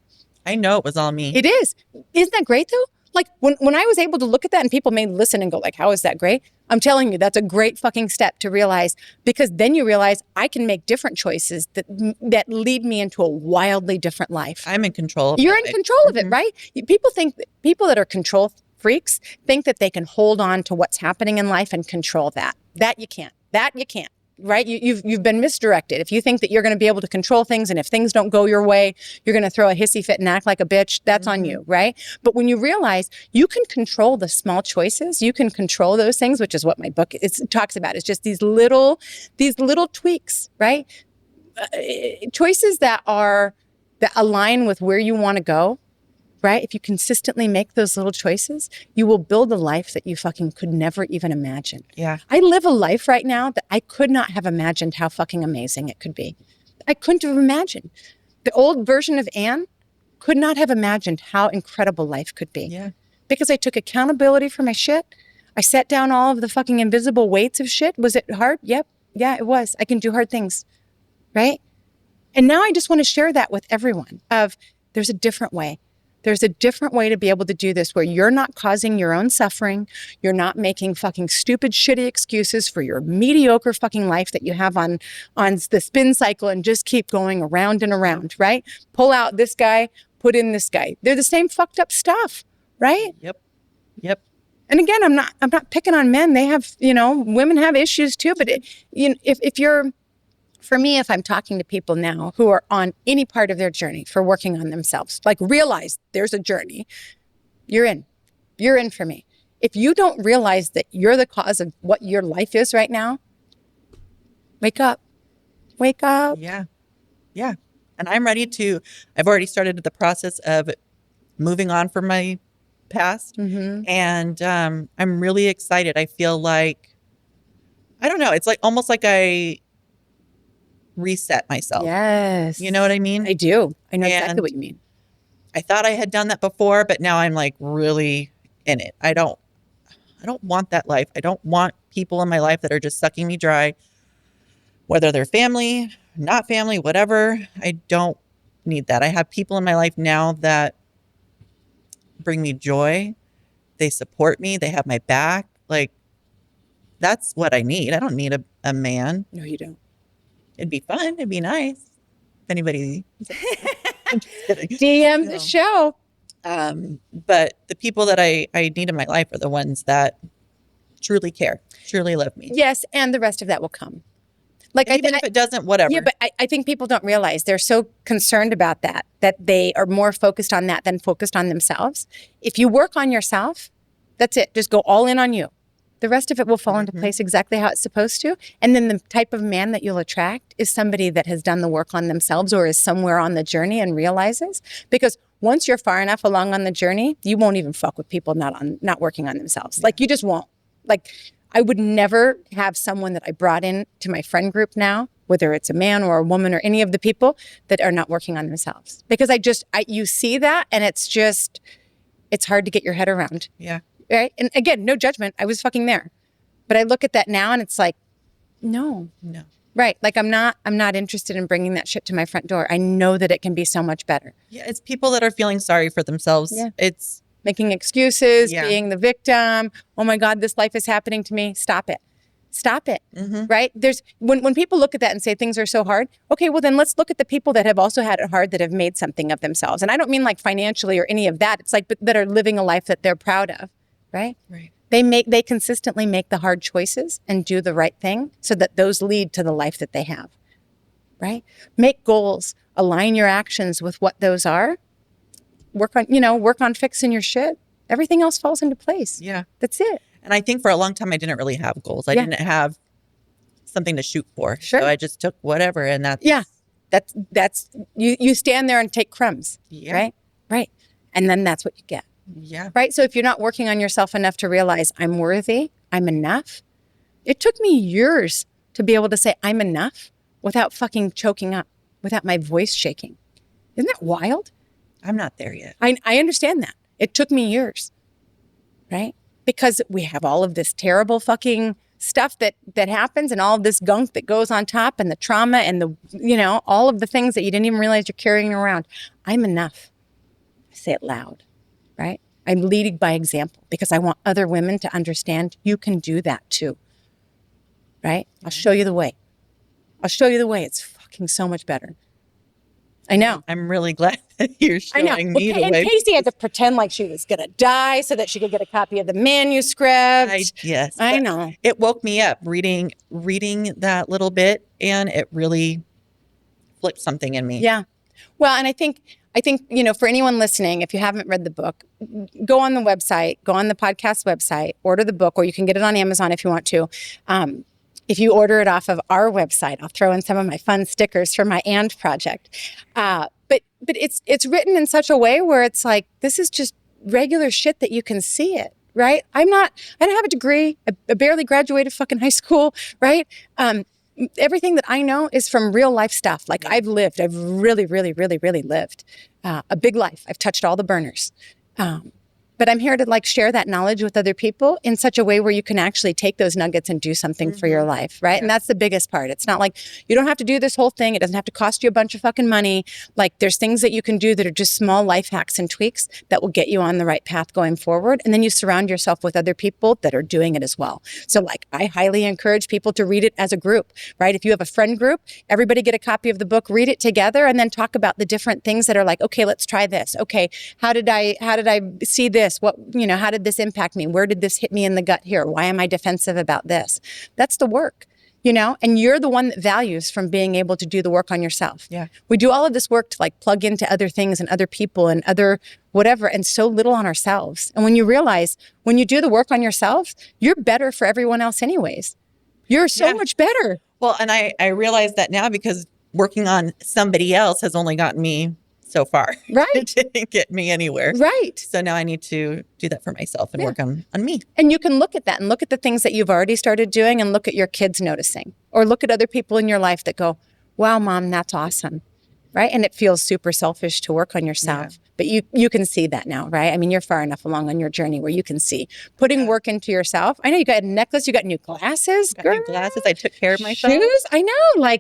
I know it was all me. It is. Isn't that great though? Like when I was able to look at that and people may listen and go like, how is that great? I'm telling you, that's a great fucking step to realize, because then you realize I can make different choices that lead me into a wildly different life. I'm in control of You're my in life. control of it, right? People that are control freaks think that they can hold on to what's happening in life and control that. That you can't. Right? You've been misdirected. If you think that you're going to be able to control things, and if things don't go your way, you're going to throw a hissy fit and act like a bitch, that's on you, right? But when you realize you can control the small choices, you can control those things, which is what my book talks about. It's just these little tweaks, right? Choices that align with where you want to go. Right? If you consistently make those little choices, you will build a life that you fucking could never even imagine. Yeah. I live a life right now that I could not have imagined how fucking amazing it could be. I couldn't have imagined. The old version of Anne could not have imagined how incredible life could be. Yeah. Because I took accountability for my shit. I set down all of the fucking invisible weights of shit. Was it hard? Yep. Yeah, it was. I can do hard things. Right? And now I just want to share that with everyone there's a different way. There's a different way to be able to do this where you're not causing your own suffering. You're not making fucking stupid, shitty excuses for your mediocre fucking life that you have on the spin cycle and just keep going around and around, right? Pull out this guy, put in this guy. They're the same fucked up stuff, right? Yep. And again, I'm not picking on men. They have, women have issues too. But for me, if I'm talking to people now who are on any part of their journey for working on themselves, like realize there's a journey, you're in for me. If you don't realize that you're the cause of what your life is right now, wake up. Yeah. And I'm I've already started the process of moving on from my past. Mm-hmm. And I'm really excited. I feel like, I don't know, it's like almost like I reset myself. Yes. You know what I mean? I do. I know exactly what you mean. I thought I had done that before, but now I'm like really in it. I don't want that life. I don't want people in my life that are just sucking me dry, whether they're family, not family, whatever. I don't need that. I have people in my life now that bring me joy. They support me. They have my back. Like, that's what I need. I don't need a man. No, you don't. It'd be fun. It'd be nice. If anybody I'm just kidding. DM the show. But the people that I need in my life are the ones that truly care, truly love me. Yes, and the rest of that will come. Like, even if it doesn't, whatever. Yeah, but I think people don't realize they're so concerned about that they are more focused on that than focused on themselves. If you work on yourself, that's it. Just go all in on you. The rest of it will fall into place exactly how it's supposed to. And then the type of man that you'll attract is somebody that has done the work on themselves or is somewhere on the journey and realizes. Because once you're far enough along on the journey, you won't even fuck with people not working on themselves. Like, you just won't. Like, I would never have someone that I brought in to my friend group now, whether it's a man or a woman or any of the people that are not working on themselves. Because you see that and it's hard to get your head around. Yeah. Right? And again, no judgment. I was fucking there. But I look at that now and it's like, no. Right. Like, I'm not interested in bringing that shit to my front door. I know that it can be so much better. Yeah. It's people that are feeling sorry for themselves. Yeah. It's making excuses, being the victim. Oh my God, this life is happening to me. Stop it. Mm-hmm. Right? There's when people look at that and say things are so hard. Okay, well then let's look at the people that have also had it hard, that have made something of themselves. And I don't mean like financially or any of that. It's like, but that are living a life that they're proud of. Right? Right. They consistently make the hard choices and do the right thing so that those lead to the life that they have. Right? Make goals, align your actions with what those are. Work on fixing your shit. Everything else falls into place. Yeah. That's it. And I think for a long time, I didn't really have goals. I didn't have something to shoot for. Sure. So I just took whatever. And that's you stand there and take crumbs. Yeah. Right. And then that's what you get. Yeah. Right. So if you're not working on yourself enough to realize I'm worthy, I'm enough. It took me years to be able to say I'm enough without fucking choking up, without my voice shaking. Isn't that wild? I'm not there yet. I understand that. It took me years. Right. because we have all of this terrible fucking stuff that happens and all of this gunk that goes on top and the trauma and the, all of the things that you didn't even realize you're carrying around. I'm enough. I say it loud, right? I'm leading by example because I want other women to understand you can do that too, right? I'll show you the way. It's fucking so much better. I know. I'm really glad that you're showing me the way. And Casey had to pretend like she was going to die so that she could get a copy of the manuscript. Yes. I know. It woke me up reading that little bit, and it really flipped something in me. Yeah. Well, and I think, for anyone listening, if you haven't read the book, go on the website, go on the podcast website, order the book, or you can get it on Amazon if you want to. If you order it off of our website, I'll throw in some of my fun stickers for my And project. But it's written in such a way where it's like, this is just regular shit that you can see it, right? I don't have a degree. I barely graduated fucking high school, right? Everything that I know is from real life stuff. Like I've really, really, really, really lived a big life. I've touched all the burners. But I'm here to share that knowledge with other people in such a way where you can actually take those nuggets and do something for your life, right? Yeah. And that's the biggest part. It's not like you don't have to do this whole thing. It doesn't have to cost you a bunch of fucking money. There's things that you can do that are just small life hacks and tweaks that will get you on the right path going forward. And then you surround yourself with other people that are doing it as well. So I highly encourage people to read it as a group, right? If you have a friend group, everybody get a copy of the book, read it together, and then talk about the different things that are okay, let's try this. Okay, how did I see this? What, how did this impact me? Where did this hit me in the gut here? Why am I defensive about this? That's the work, and you're the one that values from being able to do the work on yourself. Yeah. We do all of this work to plug into other things and other people and other whatever, and so little on ourselves. And when you realize when you do the work on yourself, you're better for everyone else anyways. You're so much better. Well, and I realize that now because working on somebody else has only gotten me so far. Right. It didn't get me anywhere. Right. So now I need to do that for myself and work on me. And you can look at that and look at the things that you've already started doing and look at your kids noticing, or look at other people in your life that go, wow, Mom, that's awesome. Right. And it feels super selfish to work on yourself, but you can see that now, right? I mean, you're far enough along on your journey where you can see putting work into yourself. I know you got a necklace, you got new glasses. New glasses. I took care of myself. Shoes. I know,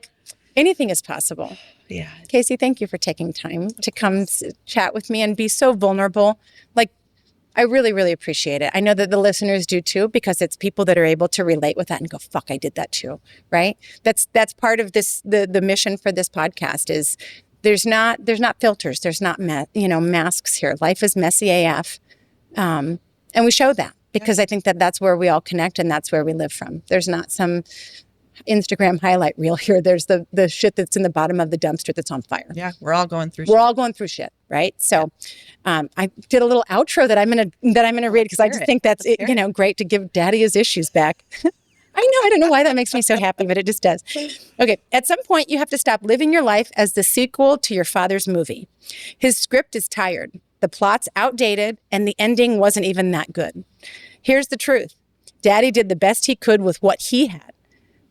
anything is possible. Yeah. Casey, thank you for taking time to come chat with me and be so vulnerable. I really, really appreciate it. I know that the listeners do too, because it's people that are able to relate with that and go, fuck, I did that too, right? That's part of this, the mission for this podcast is there's not filters. There's not, masks here. Life is messy AF. And we show that because I think that that's where we all connect and that's where we live from. There's not some Instagram highlight reel here. There's the shit that's in the bottom of the dumpster that's on fire. Yeah, we're all going through. All going through shit, right? So, I did a little outro that I'm gonna read because I just think that's great to give Daddy his issues back. I don't know why that makes me so happy, but it just does. Okay, at some point you have to stop living your life as the sequel to your father's movie. His script is tired, the plot's outdated, and the ending wasn't even that good. Here's the truth: Daddy did the best he could with what he had.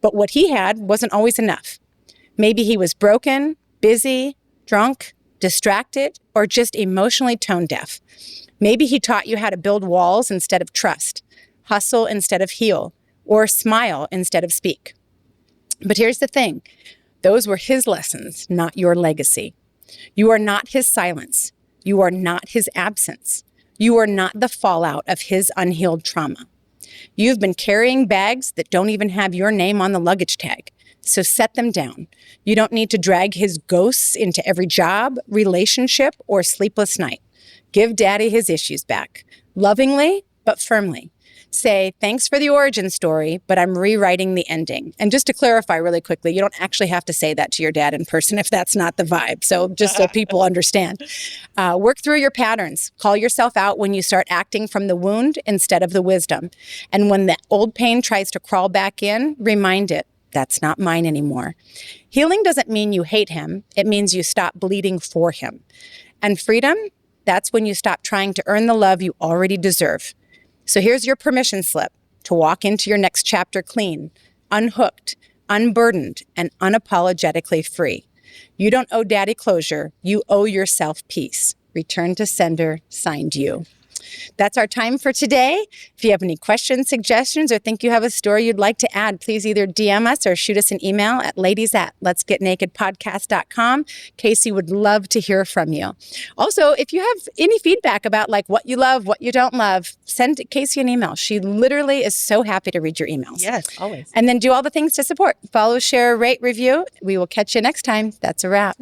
But what he had wasn't always enough. Maybe he was broken, busy, drunk, distracted, or just emotionally tone deaf. Maybe he taught you how to build walls instead of trust, hustle instead of heal, or smile instead of speak. But here's the thing. Those were his lessons, not your legacy. You are not his silence. You are not his absence. You are not the fallout of his unhealed trauma. You've been carrying bags that don't even have your name on the luggage tag. So set them down. You don't need to drag his ghosts into every job, relationship, or sleepless night. Give Daddy his issues back. Lovingly, but firmly. Say, thanks for the origin story, but I'm rewriting the ending. And just to clarify really quickly, you don't actually have to say that to your dad in person if that's not the vibe. So just so people understand. Work through your patterns. Call yourself out when you start acting from the wound instead of the wisdom. And when the old pain tries to crawl back in, remind it, that's not mine anymore. Healing doesn't mean you hate him. It means you stop bleeding for him. And freedom, that's when you stop trying to earn the love you already deserve. So here's your permission slip to walk into your next chapter clean, unhooked, unburdened, and unapologetically free. You don't owe Daddy closure. You owe yourself peace. Return to sender, signed you. That's our time for today. If you have any questions, suggestions, or think you have a story you'd like to add, please either DM us or shoot us an email at ladies@letsgetnakedpodcast.com. Casey would love to hear from you. Also, if you have any feedback about like what you love, what you don't love, send Casey an email. She literally is so happy to read your emails. Yes, always. And then do all the things to support. Follow, share, rate, review. We will catch you next time. That's a wrap.